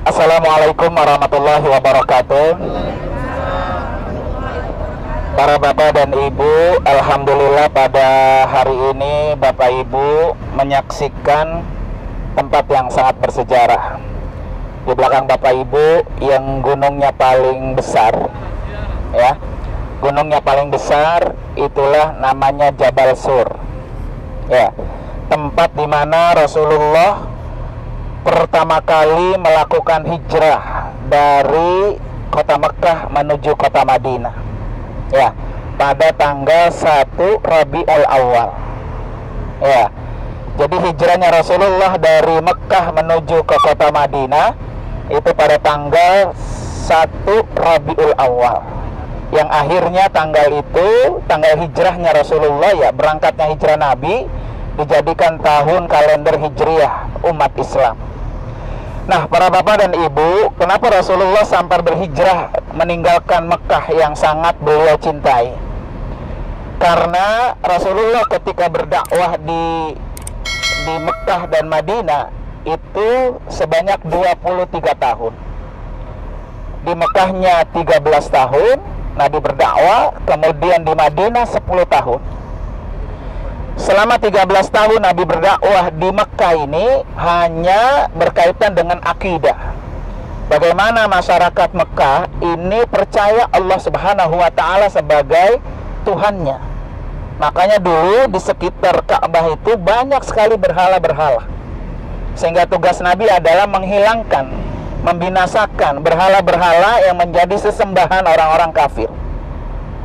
Assalamualaikum warahmatullahi wabarakatuh. Para bapak dan ibu, alhamdulillah pada hari ini bapak ibu menyaksikan tempat yang sangat bersejarah. Di belakang bapak ibu yang gunungnya paling besar, ya, gunungnya paling besar itulah namanya Jabal Sur, ya, tempat di mana Rasulullah pertama kali melakukan hijrah dari kota Mekah menuju kota Madinah, ya, pada tanggal 1 Rabiul Awal, ya. Jadi hijrahnya Rasulullah dari Mekah menuju ke kota Madinah itu pada tanggal 1 Rabiul Awal, yang akhirnya tanggal itu tanggal hijrahnya Rasulullah, ya, berangkatnya hijrah Nabi dijadikan tahun kalender hijriah umat Islam. Nah, para bapak dan ibu, kenapa Rasulullah sampai berhijrah meninggalkan Mekah yang sangat beliau cintai? Karena Rasulullah ketika berdakwah di Mekah dan Madinah itu sebanyak 23 tahun. Di Mekahnya 13 tahun Nabi berdakwah, kemudian di Madinah 10 tahun. Selama 13 tahun Nabi berdakwah di Mekah ini hanya berkaitan dengan akidah. Bagaimana masyarakat Mekah ini percaya Allah Subhanahu wa Ta'ala sebagai Tuhannya. Makanya dulu di sekitar Ka'bah itu banyak sekali berhala-berhala. Sehingga tugas Nabi adalah menghilangkan, membinasakan berhala-berhala yang menjadi sesembahan orang-orang kafir.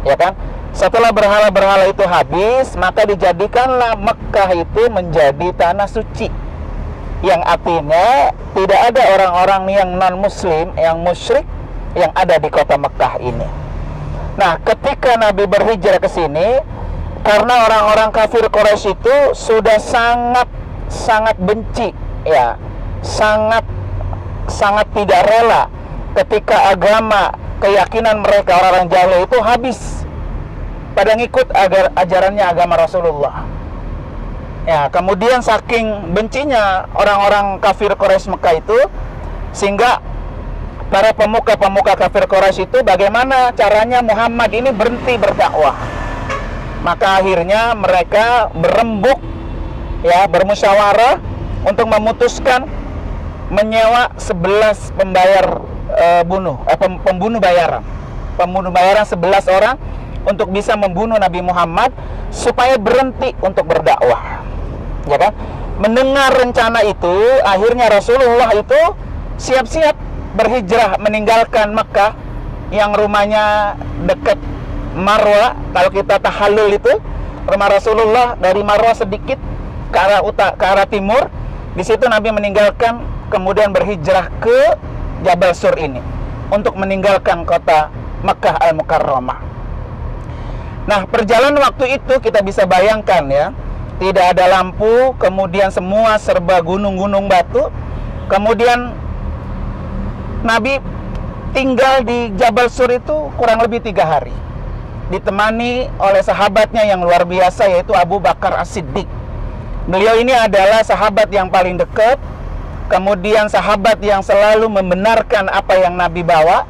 Ya kan? Setelah berhala-berhala itu habis, maka dijadikanlah Mekah itu menjadi tanah suci, yang artinya tidak ada orang-orang yang non-muslim, yang musyrik yang ada di kota Mekah ini. Nah, ketika Nabi berhijrah ke sini, karena orang-orang kafir Quraisy itu sudah sangat benci, ya, sangat tidak rela ketika agama, keyakinan mereka orang-orang jahil itu habis pada ngikut ajarannya agama Rasulullah. Ya, kemudian saking bencinya orang-orang kafir Quraisy Mekah itu, sehingga para pemuka-pemuka kafir Quraisy itu bagaimana caranya Muhammad ini berhenti berdakwah. Maka akhirnya mereka berembuk, ya, bermusyawarah untuk memutuskan menyewa 11 pembunuh bayaran 11 orang untuk bisa membunuh Nabi Muhammad supaya berhenti untuk berdakwah, ya kan? Mendengar rencana itu, akhirnya Rasulullah itu siap-siap berhijrah meninggalkan Mekah yang rumahnya dekat Marwah. Kalau kita tahallul itu rumah Rasulullah dari Marwah sedikit ke arah timur. Di situ Nabi meninggalkan, kemudian berhijrah ke Jabal Sur ini untuk meninggalkan kota Mekah Al-Mukarramah. Nah, perjalanan waktu itu kita bisa bayangkan, ya, tidak ada lampu, kemudian semua serba gunung-gunung batu. Kemudian Nabi tinggal di Jabal Sur itu kurang lebih 3 hari, ditemani oleh sahabatnya yang luar biasa, yaitu Abu Bakar As-Siddiq. Beliau ini adalah sahabat yang paling dekat, kemudian sahabat yang selalu membenarkan apa yang Nabi bawa,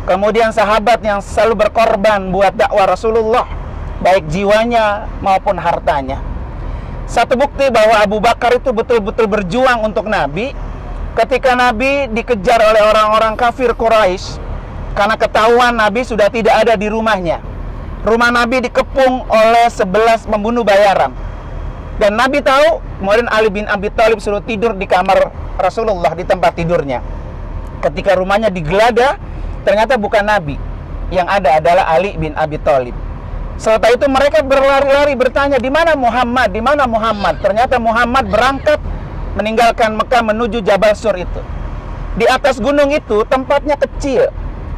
kemudian sahabat yang selalu berkorban buat dakwah Rasulullah, baik jiwanya maupun hartanya. Satu bukti bahwa Abu Bakar itu betul-betul berjuang untuk Nabi. Ketika Nabi dikejar oleh orang-orang kafir Quraisy, karena ketahuan Nabi sudah tidak ada di rumahnya. Rumah Nabi dikepung oleh 11 pembunuh bayaran. Dan Nabi tahu, kemudian Ali bin Abi Thalib suruh tidur di kamar Rasulullah, di tempat tidurnya. Ketika rumahnya digeledah, ternyata bukan Nabi, yang ada adalah Ali bin Abi Thalib. Setelah itu mereka berlari-lari bertanya, di mana Muhammad? Di mana Muhammad? Ternyata Muhammad berangkat meninggalkan Mekah menuju Jabal Sur itu. Di atas gunung itu tempatnya kecil,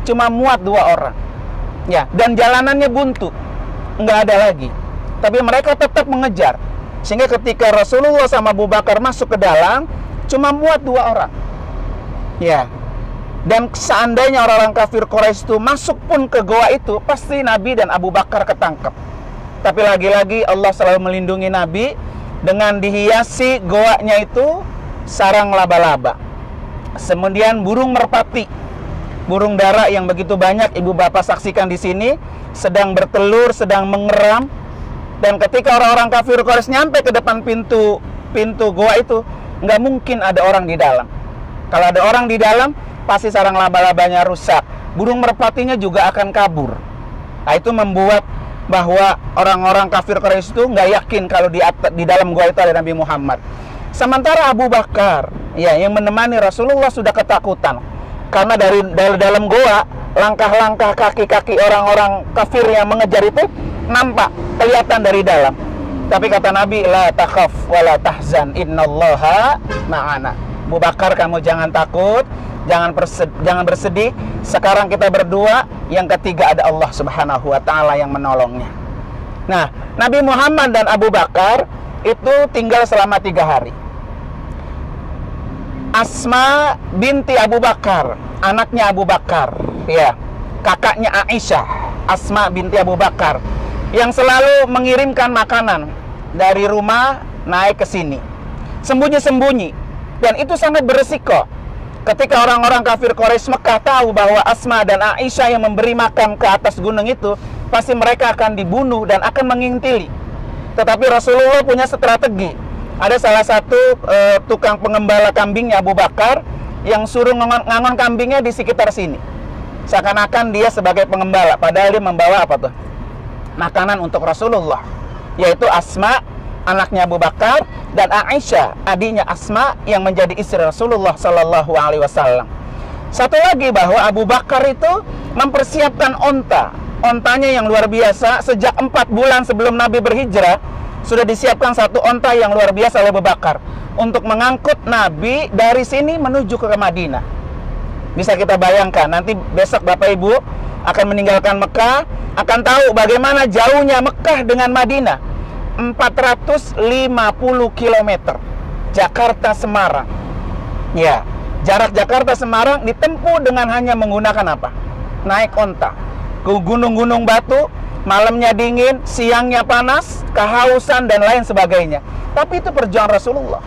cuma muat 2 orang. Ya, dan jalanannya buntu, nggak ada lagi. Tapi mereka tetap mengejar. Sehingga ketika Rasulullah sama Abu Bakar masuk ke dalam, cuma muat 2 orang. Ya. Dan seandainya orang-orang kafir Quraisy itu masuk pun ke goa itu, pasti Nabi dan Abu Bakar ketangkep. Tapi lagi-lagi Allah selalu melindungi Nabi dengan dihiasi goanya itu sarang laba-laba. Kemudian burung merpati, burung dara yang begitu banyak ibu bapak saksikan di sini, sedang bertelur, sedang mengeram. Dan ketika orang-orang kafir Quraisy nyampe ke depan pintu goa itu, nggak mungkin ada orang di dalam. Kalau ada orang di dalam, pasti sarang laba-labanya rusak. Burung merpatinya juga akan kabur. Nah, itu membuat bahwa orang-orang kafir Quraisy itu nggak yakin kalau di dalam gua itu ada Nabi Muhammad. Sementara Abu Bakar, ya, yang menemani Rasulullah sudah ketakutan karena dari dalam gua langkah-langkah kaki-kaki orang-orang kafir yang mengejar itu nampak kelihatan dari dalam. Tapi kata Nabi, la takhaf wa la tahzan, innallaha ma'ana. Abu Bakar, kamu jangan takut, jangan bersedih. Sekarang kita berdua, yang ketiga ada Allah Subhanahu wa taala yang menolongnya. Nah, Nabi Muhammad dan Abu Bakar itu tinggal selama 3 hari. Asma binti Abu Bakar, anaknya Abu Bakar, ya, kakaknya Aisyah, Asma binti Abu Bakar, yang selalu mengirimkan makanan dari rumah naik ke sini, sembunyi-sembunyi, dan itu sangat beresiko. Ketika orang-orang kafir Quraisy Mekah tahu bahwa Asma dan Aisyah yang memberi makan ke atas gunung itu, pasti mereka akan dibunuh dan akan mengintili. Tetapi Rasulullah punya strategi. Ada salah satu tukang pengembala kambingnya Abu Bakar yang suruh ngangon kambingnya di sekitar sini. Seakan-akan dia sebagai pengembala, padahal dia membawa apa tuh? Makanan untuk Rasulullah, yaitu Asma, anaknya Abu Bakar, dan Aisyah, adiknya Asma yang menjadi istri Rasulullah Sallallahu Alaihi Wasallam. Satu lagi bahwa Abu Bakar itu mempersiapkan ontanya yang luar biasa. Sejak 4 bulan sebelum Nabi berhijrah, sudah disiapkan satu onta yang luar biasa oleh Abu Bakar untuk mengangkut Nabi dari sini menuju ke Madinah. Bisa kita bayangkan, nanti besok Bapak Ibu akan meninggalkan Mekah, akan tahu bagaimana jauhnya Mekah dengan Madinah. 450 km. Jakarta Semarang. Ya, jarak Jakarta Semarang ditempuh dengan hanya menggunakan apa? Naik onta. Ke gunung-gunung batu, malamnya dingin, siangnya panas, kehausan dan lain sebagainya. Tapi itu perjuangan Rasulullah.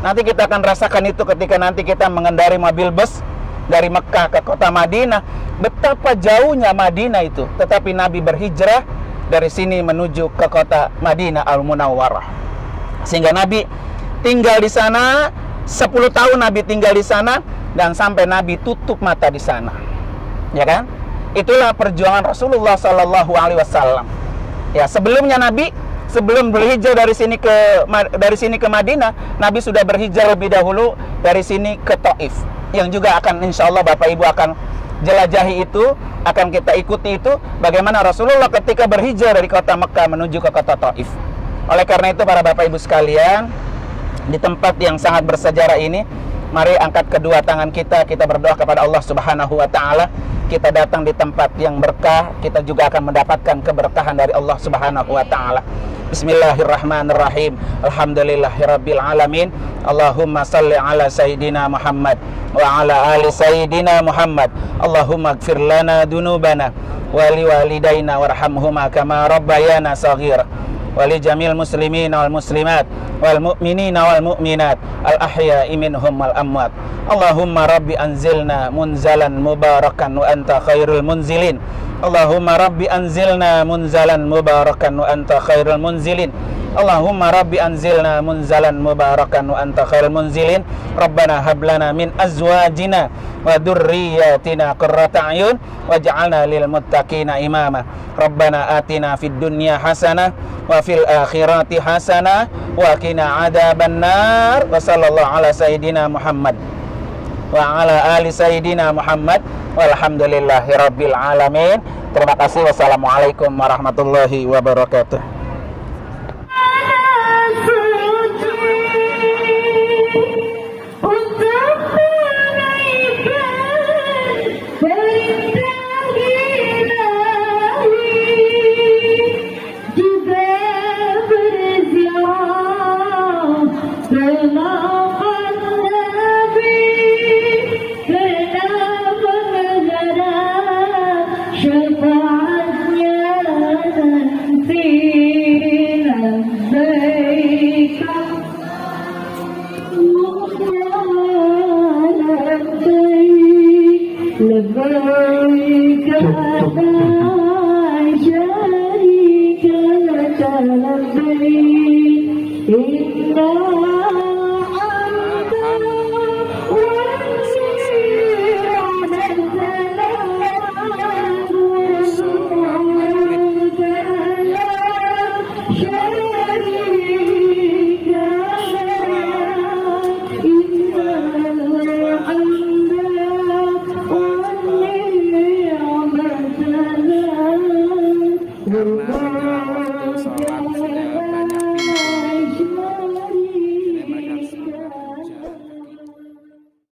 Nanti kita akan rasakan itu ketika nanti kita mengendari mobil bus dari Mekah ke kota Madinah. Betapa jauhnya Madinah itu. Tetapi Nabi berhijrah dari sini menuju ke kota Madinah Al-Munawwarah. Sehingga Nabi tinggal di sana 10 tahun. Nabi tinggal di sana dan sampai Nabi tutup mata di sana. Ya kan? Itulah perjuangan Rasulullah Sallallahu Alaihi Wasallam. Ya, sebelumnya Nabi sebelum berhijrah dari sini ke Madinah, Nabi sudah berhijrah lebih dahulu dari sini ke Taif, yang juga akan insya Allah Bapak Ibu akan jelajahi itu, akan kita ikuti itu, bagaimana Rasulullah ketika berhijrah dari kota Mekah menuju ke kota Taif. Oleh karena itu para Bapak Ibu sekalian, di tempat yang sangat bersejarah ini, mari angkat kedua tangan kita berdoa kepada Allah Subhanahu wa taala. Kita datang di tempat yang berkah, kita juga akan mendapatkan keberkahan dari Allah Subhanahu wa taala. Bismillahirrahmanirrahim. Alhamdulillahirabbil alamin. Allahumma salli ala sayidina Muhammad wa ala ali sayidina Muhammad. Allahumma ighfir lana dunubana wa liwalidayna warhamhuma kama rabbayana shaghira. Wali jamil muslimin wal muslimat wal mu'minina wal mu'minat al ahya'i minhum wal amwat. Allahumma rabbi anzilna munzalan mubarakan wa anta khairul munzilin. Allahumma rabbi anzilna munzalan mubarakan wa anta khairul munzilin. Allahumma rabbi anzilna munzalan mubarakan wa anta khairul munzilin. Rabbana hab lana min azwajina wa dhurriyyatina qurrata a'yun waj'alna lil muttaqina imama. Rabbana atina fid dunya hasanah wa fil akhirati hasanah wa qina adzaban nar. Wa sallallahu ala sayidina Muhammad wa ala ali sayidina Muhammad walhamdulillahi rabbil alamin. Terima kasih. Wassalamualaikum warahmatullahi wabarakatuh. syafaatnya nanti. لبيك لا شريك لك لبيك إن